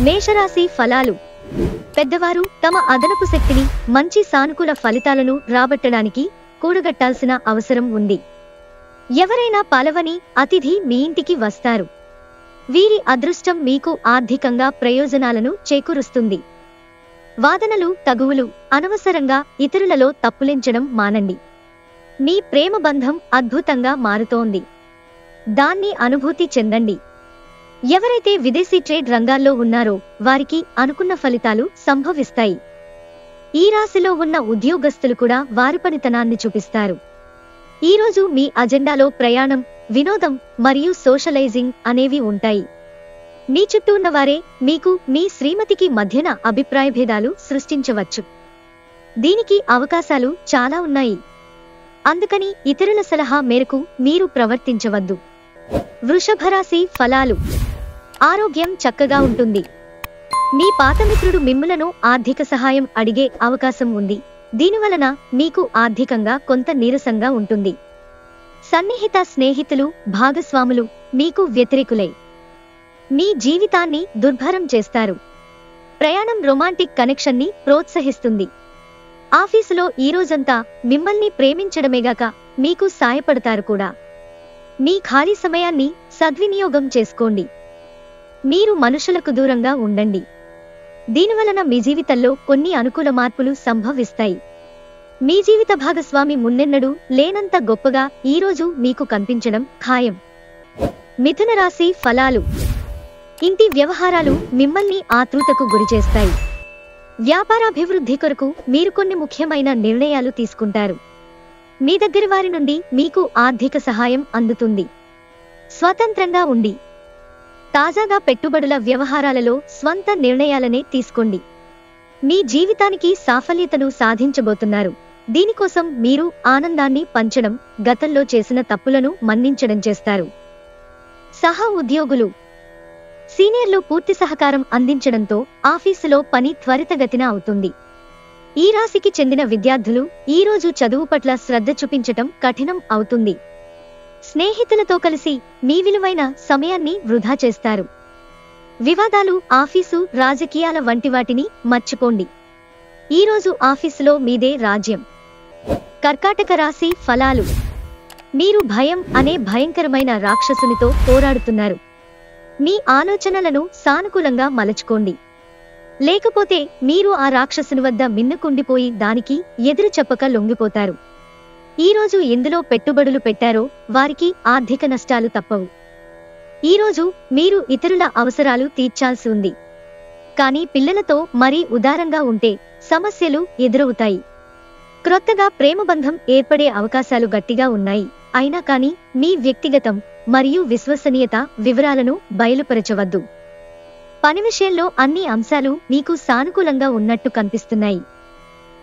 మేషరాశి ఫలాలు. పెద్దవారు తమ అదనపు శక్తిని మంచి సానుకూల ఫలితాలను రాబట్టడానికి కూడగట్టాల్సిన అవసరం ఉంది. ఎవరైనా పలవని అతిథి మీ ఇంటికి వస్తారు. వీరి అదృష్టం మీకు ఆర్థికంగా ప్రయోజనాలను చేకూరుస్తుంది. వాదనలు, తగువులు, అనవసరంగా ఇతరులలో తప్పులెంచడం మానండి. మీ ప్రేమ బంధం అద్భుతంగా మారుతోంది. దాన్ని అనుభూతి చెందండి. ఎవరైతే విదేశీ ట్రేడ్ రంగాల్లో ఉన్నారో వారికి అనుకున్న ఫలితాలు సంభవిస్తాయి. ఈ రాశిలో ఉన్న ఉద్యోగస్తులు కూడా వారి పనితనాన్ని చూపిస్తారు. ఈరోజు మీ అజెండాలో ప్రయాణం, వినోదం మరియు సోషలైజింగ్ అనేవి ఉంటాయి. మీ చుట్టూ ఉన్నవారే మీకు మీ శ్రీమతికి మధ్యన అభిప్రాయ భేదాలు సృష్టించవచ్చు. దీనికి అవకాశాలు చాలా ఉన్నాయి. అందుకని ఇతరుల సలహా మేరకు మీరు ప్రవర్తించవద్దు. వృషభరాశి ఫలాలు. ఆరోగ్యం చక్కగా ఉంటుంది. మీ పాత మిత్రుడు మిమ్ములను ఆర్థిక సహాయం అడిగే అవకాశం ఉంది. దీనివలన మీకు ఆర్థికంగా కొంత నీరసంగా ఉంటుంది. సన్నిహిత స్నేహితులు, భాగస్వాములు మీకు వ్యతిరేకులై మీ జీవితాన్ని దుర్భరం చేస్తారు. ప్రయాణం రొమాంటిక్ కనెక్షన్ని ప్రోత్సహిస్తుంది. ఆఫీసులో ఈ రోజంతా మిమ్మల్ని ప్రేమించడమేగాక మీకు సాయపడతారు కూడా. మీ ఖాళీ సమయాన్ని సద్వినియోగం చేసుకోండి. మీరు మనుషులకు దూరంగా ఉండండి. దీనివలన మీ జీవితంలో కొన్ని అనుకూల మార్పులు సంభవిస్తాయి. మీ జీవిత భాగస్వామి మున్నెన్నడూ లేనంత గొప్పగా ఈరోజు మీకు కనిపించడం ఖాయం. మిథున రాశి ఫలాలు. ఇంటి వ్యవహారాలు మిమ్మల్ని ఆతృతకు గురిచేస్తాయి. వ్యాపారాభివృద్ధి కొరకు మీరు కొన్ని ముఖ్యమైన నిర్ణయాలు తీసుకుంటారు. మీ దగ్గర వారి నుండి మీకు ఆర్థిక సహాయం అందుతుంది. స్వతంత్రంగా ఉండి తాజాగా పెట్టుబడుల వ్యవహారాలలో స్వంత నిర్ణయాలనే తీసుకోండి. మీ జీవితానికి సాఫల్యతను సాధించబోతున్నారు. దీనికోసం మీరు ఆనందాన్ని పంచడం, గతంలో చేసిన తప్పులను మన్నించడం చేస్తారు. సహ ఉద్యోగులు, సీనియర్లు పూర్తి సహకారం అందించడంతో ఆఫీసులో పని త్వరితగతిన అవుతుంది. ఈ రాశికి చెందిన విద్యార్థులు ఈరోజు చదువు పట్ల శ్రద్ధ చూపించటం కఠినం అవుతుంది. స్నేహితులతో కలిసి మీ విలువైన సమయాన్ని వృధా చేస్తారు. వివాదాలు, ఆఫీసు, రాజకీయాల వంటి వాటిని మర్చిపోండి. ఈరోజు ఆఫీసులో మీదే రాజ్యం. కర్కాటక రాశి ఫలాలు. మీరు భయం అనే భయంకరమైన రాక్షసునితో పోరాడుతున్నారు. మీ ఆలోచనలను సానుకూలంగా మలచుకోండి. లేకపోతే మీరు ఆ రాక్షసుని వద్ద మిన్నుకుండిపోయి దానికి ఎదురు చెప్పక లొంగిపోతారు. ఈరోజు ఎందులో పెట్టుబడులు పెట్టారో వారికి ఆర్థిక నష్టాలు తప్పవు. ఈరోజు మీరు ఇతరుల అవసరాలు తీర్చాల్సి ఉంది. కానీ పిల్లలతో మరీ ఉదారంగా ఉంటే సమస్యలు ఎదురవుతాయి. క్రొత్తగా ప్రేమబంధం ఏర్పడే అవకాశాలు గట్టిగా ఉన్నాయి. అయినా కానీ మీ వ్యక్తిగతం మరియు విశ్వసనీయత వివరాలను బయలుపరచవద్దు. పని విషయంలో అన్ని అంశాలు మీకు సానుకూలంగా ఉన్నట్టు కనిపిస్తున్నాయి.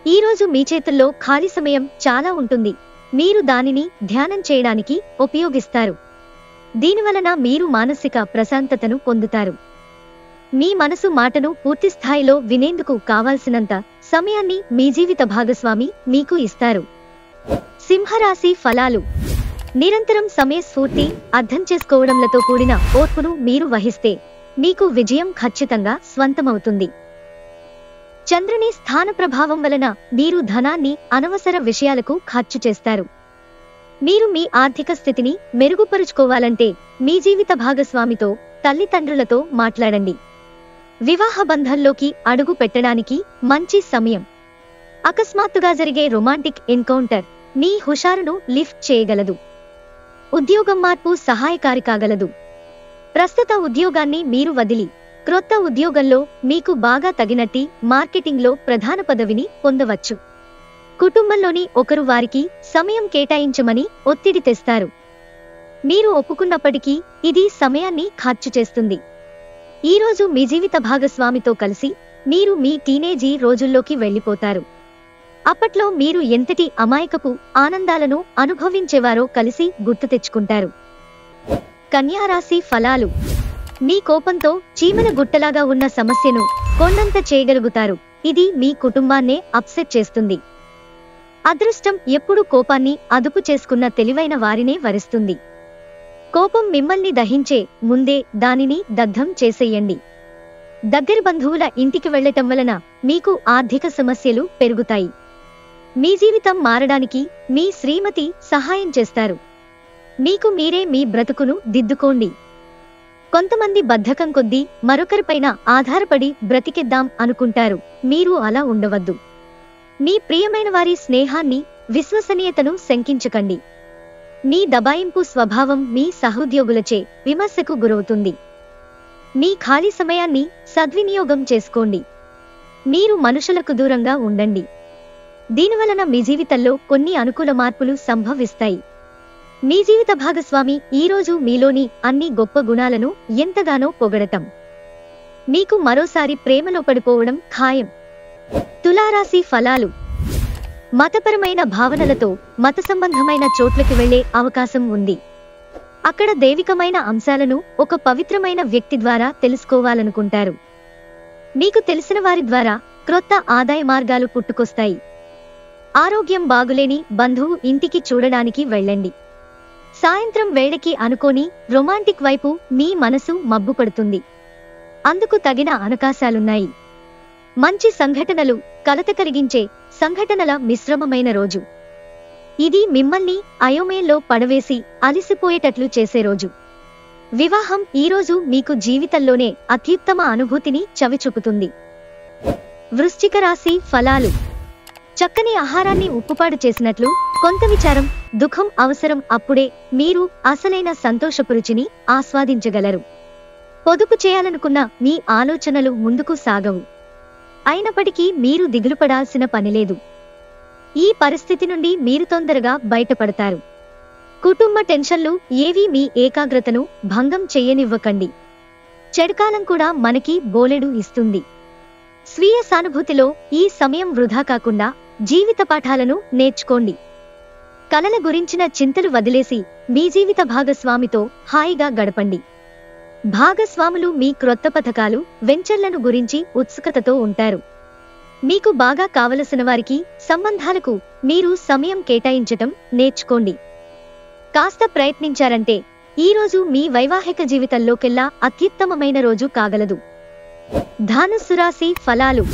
ఈరోజు మీ చేతుల్లో ఖాళీ సమయం చాలా ఉంటుంది. మీరు దానిని ధ్యానం చేయడానికి ఉపయోగిస్తారు. దీనివలన మీరు మానసిక ప్రశాంతతను పొందుతారు. మీ మనసు మాటను పూర్తి స్థాయిలో వినేందుకు కావాల్సినంత సమయాన్ని మీ జీవిత భాగస్వామి మీకు ఇస్తారు. సింహరాశి ఫలాలు. నిరంతరం సమయస్ఫూర్తి, అర్థం చేసుకోవడంలతో కూడిన ఓర్పును మీరు వహిస్తే మీకు విజయం ఖచ్చితంగా స్వంతమవుతుంది. చంద్రుని స్థాన ప్రభావం వలన మీరు ధనాన్ని అనవసర విషయాలకు ఖర్చు చేస్తారు. మీరు మీ ఆర్థిక స్థితిని మెరుగుపరుచుకోవాలంటే మీ జీవిత భాగస్వామితో, తల్లిదండ్రులతో మాట్లాడండి. వివాహ బంధంలోకి అడుగు పెట్టడానికి మంచి సమయం. అకస్మాత్తుగా జరిగే రొమాంటిక్ ఎన్కౌంటర్ మీ హుషారును లిఫ్ట్ చేయగలదు. ఉద్యోగం మార్పు సహాయకారి కాగలదు. ప్రస్తుత ఉద్యోగాన్ని మీరు వదిలి క్రొత్త ఉద్యోగంలో మీకు బాగా తగినట్టి మార్కెటింగ్లో ప్రధాన పదవిని పొందవచ్చు. కుటుంబంలోని ఒకరు వారికి సమయం కేటాయించమని ఒత్తిడి తెస్తారు. మీరు ఒప్పుకున్నప్పటికీ ఇది సమయాన్ని ఖర్చు చేస్తుంది. ఈరోజు మీ జీవిత భాగస్వామితో కలిసి మీరు మీ టీనేజీ రోజుల్లోకి వెళ్ళిపోతారు. అప్పట్లో మీరు ఎంతటి అమాయకపు ఆనందాలను అనుభవించేవారో కలిసి గుర్తు తెచ్చుకుంటారు. కన్యారాశి ఫలాలు. మీ కోపంతో చీమల గుట్టలాగా ఉన్న సమస్యను కొండంత చేయగలుగుతారు. ఇది మీ కుటుంబాన్నే అప్సెట్ చేస్తుంది. అదృష్టం ఎప్పుడూ కోపాన్ని అదుపు చేసుకున్న తెలివైన వారినే వరిస్తుంది. కోపం మిమ్మల్ని దహించే ముందే దానిని దగ్ధం చేసేయండి. దగ్గరి బంధువుల ఇంటికి వెళ్లటం వలన మీకు ఆర్థిక సమస్యలు పెరుగుతాయి. మీ జీవితం మారడానికి మీ శ్రీమతి సహాయం చేస్తారు. మీకు మీరే మీ బ్రతుకును దిద్దుకోండి. కొంతమంది బద్ధకం కొద్దీ మరొకరిపైన ఆధారపడి బ్రతికిద్దాం అనుకుంటారు. మీరు అలా ఉండవద్దు. మీ ప్రియమైన వారి స్నేహాన్ని, విశ్వసనీయతను శంకించకండి. మీ దబాయింపు స్వభావం మీ సహోద్యోగులచే విమర్శకు గురవుతుంది. మీ ఖాళీ సమయాన్ని సద్వినియోగం చేసుకోండి. మీరు మనుషులకు దూరంగా ఉండండి. దీనివలన మీ జీవితంలో కొన్ని అనుకూల మార్పులు సంభవిస్తాయి. మీ జీవిత భాగస్వామి ఈరోజు మీలోని అన్ని గొప్ప గుణాలను ఎంతగానో పొగడటం. మీకు మరోసారి ప్రేమలో పడిపోవడం ఖాయం. తులారాశి ఫలాలు. మతపరమైన భావనలతో మత సంబంధమైన చోట్లకి వెళ్లే అవకాశం ఉంది. అక్కడ దైవికమైన అంశాలను ఒక పవిత్రమైన వ్యక్తి ద్వారా తెలుసుకోవాలనుకుంటారు. మీకు తెలిసిన వారి ద్వారా క్రొత్త ఆదాయ మార్గాలు పుట్టుకొస్తాయి. ఆరోగ్యం బాగులేని బంధువు ఇంటికి చూడడానికి వెళ్ళండి. సాయంత్రం వేళకి అనుకోని రొమాంటిక్ వైపు మీ మనసు మబ్బుపడుతుంది. అందుకు తగిన అవకాశాలున్నాయి. మంచి సంఘటనలు, కలత కలిగించే సంఘటనల మిశ్రమమైన రోజు. ఇది మిమ్మల్ని అయోమయంలో పడవేసి అలిసిపోయేటట్లు చేసే రోజు. వివాహం ఈరోజు మీకు జీవితంలోనే అత్యుత్తమ అనుభూతిని చవిచూపుతుంది. వృశ్చిక రాశి ఫలాలు. చక్కని ఆహారాన్ని ఉప్పుపాడు చేసినట్లు కొంత విచారం, దుఃఖం అవసరం. అప్పుడే మీరు అసలైన సంతోషపు రుచిని ఆస్వాదించగలరు. పొదుపు చేయాలనుకున్న మీ ఆలోచనలు ముందుకు సాగవు. అయినప్పటికీ మీరు దిగులుపడాల్సిన పనిలేదు. ఈ పరిస్థితి నుండి మీరు తొందరగా బయటపడతారు. కుటుంబ టెన్షన్లు ఏవీ మీ ఏకాగ్రతను భంగం చెయ్యనివ్వకండి. చెడుకాలం కూడా మనకి బోలెడు ఇస్తుంది. స్వీయ సానుభూతిలో ఈ సమయం వృధా కాకుండా జీవిత పాఠాలను నేర్చుకోండి. కలల గురించిన చింతలు వదిలేసి మీ జీవిత భాగస్వామితో హాయిగా గడపండి. భాగస్వాములు మీ క్రొత్త పథకాలు, వెంచర్లను గురించి ఉత్సుకతతో ఉంటారు. మీకు బాగా కావలసిన వారికి సంబంధాలకు మీరు సమయం కేటాయించటం నేర్చుకోండి. కాస్త ప్రయత్నించారంటే ఈరోజు మీ వైవాహిక జీవితంలోకెల్లా అత్యుత్తమమైన రోజు కాగలదు. ధనుస్సు రాశి ఫలాలు.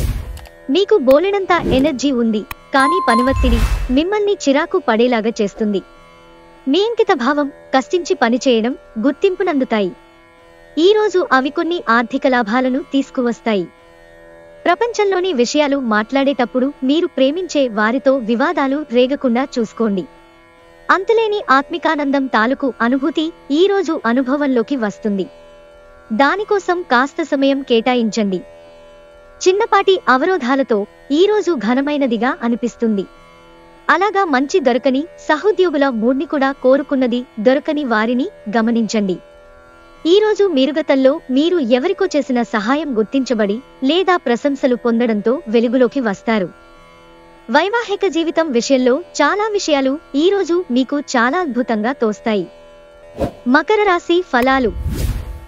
మీకు బోలెడంత ఎనర్జీ ఉంది, కానీ పనివత్తిడి మిమ్మల్ని చిరాకు పడేలాగా చేస్తుంది. మీ అంకిత భావం, కష్టించి పనిచేయడం గుర్తింపునందుతాయి. ఈరోజు అవి కొన్ని ఆర్థిక లాభాలను తీసుకువస్తాయి. ప్రపంచంలోని విషయాలు మాట్లాడేటప్పుడు మీరు ప్రేమించే వారితో వివాదాలు రేగకుండా చూసుకోండి. అంతులేని ఆత్మికానందం తాలూకు అనుభూతి ఈరోజు అనుభవంలోకి వస్తుంది. దానికోసం కాస్త సమయం కేటాయించండి. చిన్నపాటి అవరోధాలతో ఈరోజు ఘనమైనదిగా అనిపిస్తుంది. అలాగా మంచి దొరకని సహోద్యోగుల మూడ్ని కూడా కోరుకున్నది దొరకని వారిని గమనించండి. ఈరోజు మీరుగతంలో మీరు ఎవరికో చేసిన సహాయం గుర్తించబడి లేదా ప్రశంసలు పొందడంతో వెలుగులోకి వస్తారు. వైవాహిక జీవితం విషయంలో చాలా విషయాలు ఈరోజు మీకు చాలా అద్భుతంగా తోస్తాయి. మకర రాశి ఫలాలు.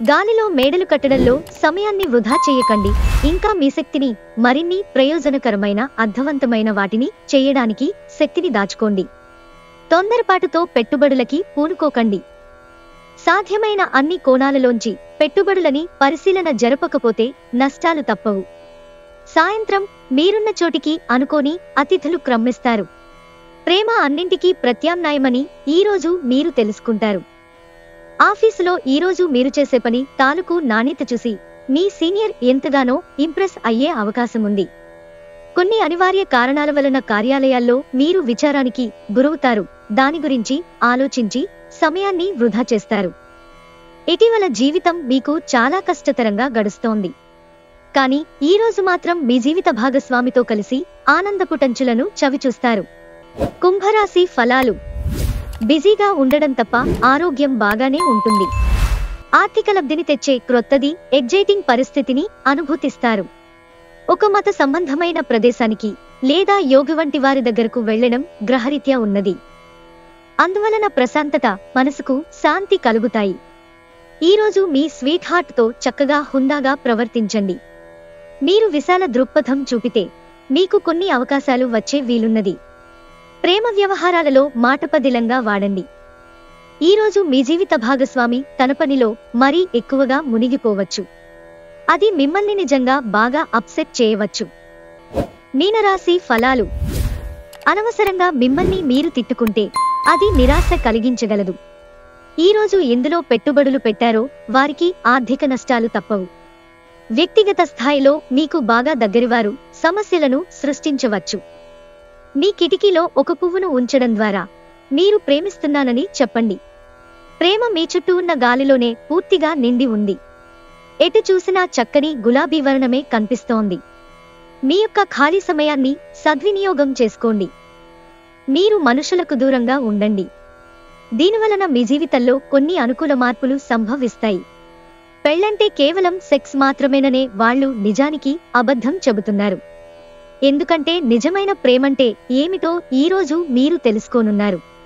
గాలిలో మేడలు కట్టడంలో సమయాన్ని వృధా చేయకండి. ఇంకా మీ శక్తిని మరిన్ని ప్రయోజనకరమైన, అర్థవంతమైన వాటిని చేయడానికి శక్తిని దాచుకోండి. తొందరపాటుతో పెట్టుబడులకి పూనుకోకండి. సాధ్యమైన అన్ని కోణాలలోంచి పెట్టుబడులని పరిశీలన జరపకపోతే నష్టాలు తప్పవు. సాయంత్రం మీరున్న చోటికి అనుకోని అతిథులు క్రమ్మిస్తారు. ప్రేమ అన్నింటికీ ప్రత్యామ్నాయమని ఈరోజు మీరు తెలుసుకుంటారు. ఆఫీసులో ఈరోజు మీరు చేసే పని తాలూకు నాణ్యత చూసి మీ సీనియర్ ఎంతగానో ఇంప్రెస్ అయ్యే అవకాశముంది. కొన్ని అనివార్య కారణాల వలన కార్యాలయాల్లో మీరు విచారానికి గురవుతారు. దాని గురించి ఆలోచించి సమయాన్ని వృధా చేస్తారు. ఇటీవల జీవితం మీకు చాలా కష్టతరంగా గడుస్తోంది. కానీ ఈరోజు మాత్రం మీ జీవిత భాగస్వామితో కలిసి ఆనందపుటంచులను చవిచూస్తారు. కుంభరాశి ఫలాలు. బిజీగా ఉండడం తప్ప ఆరోగ్యం బాగానే ఉంటుంది. ఆర్థిక లబ్ధిని తెచ్చే క్రొత్తది, ఎగ్జైటింగ్ పరిస్థితిని అనుభూతిస్తారు. ఒక మత సంబంధమైన ప్రదేశానికి లేదా యోగి వంటి వారి దగ్గరకు వెళ్లడం గ్రహరీత్యా ఉన్నది. అందువలన ప్రశాంతత, మనసుకు శాంతి కలుగుతాయి. ఈరోజు మీ స్వీట్ హార్ట్తో చక్కగా హుందాగా ప్రవర్తించండి. మీరు విశాల దృక్పథం చూపితే మీకు కొన్ని అవకాశాలు వచ్చే వీలున్నది. ప్రేమ వ్యవహారాలలో మాటపదిలంగా వాడండి. ఈరోజు మీ జీవిత భాగస్వామి తన పనిలో మరీ ఎక్కువగా మునిగిపోవచ్చు. అది మిమ్మల్ని నిజంగా బాగా అప్సెట్ చేయవచ్చు. మీనరాశి ఫలాలు. అనవసరంగా మిమ్మల్ని మీరు తిట్టుకుంటే అది నిరాశ కలిగించగలదు. ఈరోజు ఎందులో పెట్టుబడులు పెట్టారో వారికి ఆర్థిక నష్టాలు తప్పవు. వ్యక్తిగత స్థాయిలో మీకు బాగా దగ్గరివారు సమస్యలను సృష్టించవచ్చు. మీ కిటికీలో ఒక పువ్వును ఉంచడం ద్వారా మీరు ప్రేమిస్తున్నానని చెప్పండి. ప్రేమ మీ చుట్టూ ఉన్న గాలిలోనే పూర్తిగా నిండి ఉంది. ఎటు చూసినా చక్కని గులాబీ వర్ణమే కనిపిస్తోంది. మీ యొక్క ఖాళీ సమయాన్ని సద్వినియోగం చేసుకోండి. మీరు మనుషులకు దూరంగా ఉండండి. దీనివలన మీ జీవితంలో కొన్ని అనుకూల మార్పులు సంభవిస్తాయి. పెళ్లంటే కేవలం సెక్స్ మాత్రమేననే వాళ్ళు నిజానికి అబద్ధం చెబుతున్నారు. ఎందుకంటే నిజమైన ప్రేమంటే ఏమిటో ఈరోజు మీరు తెలుసుకోనున్నారు.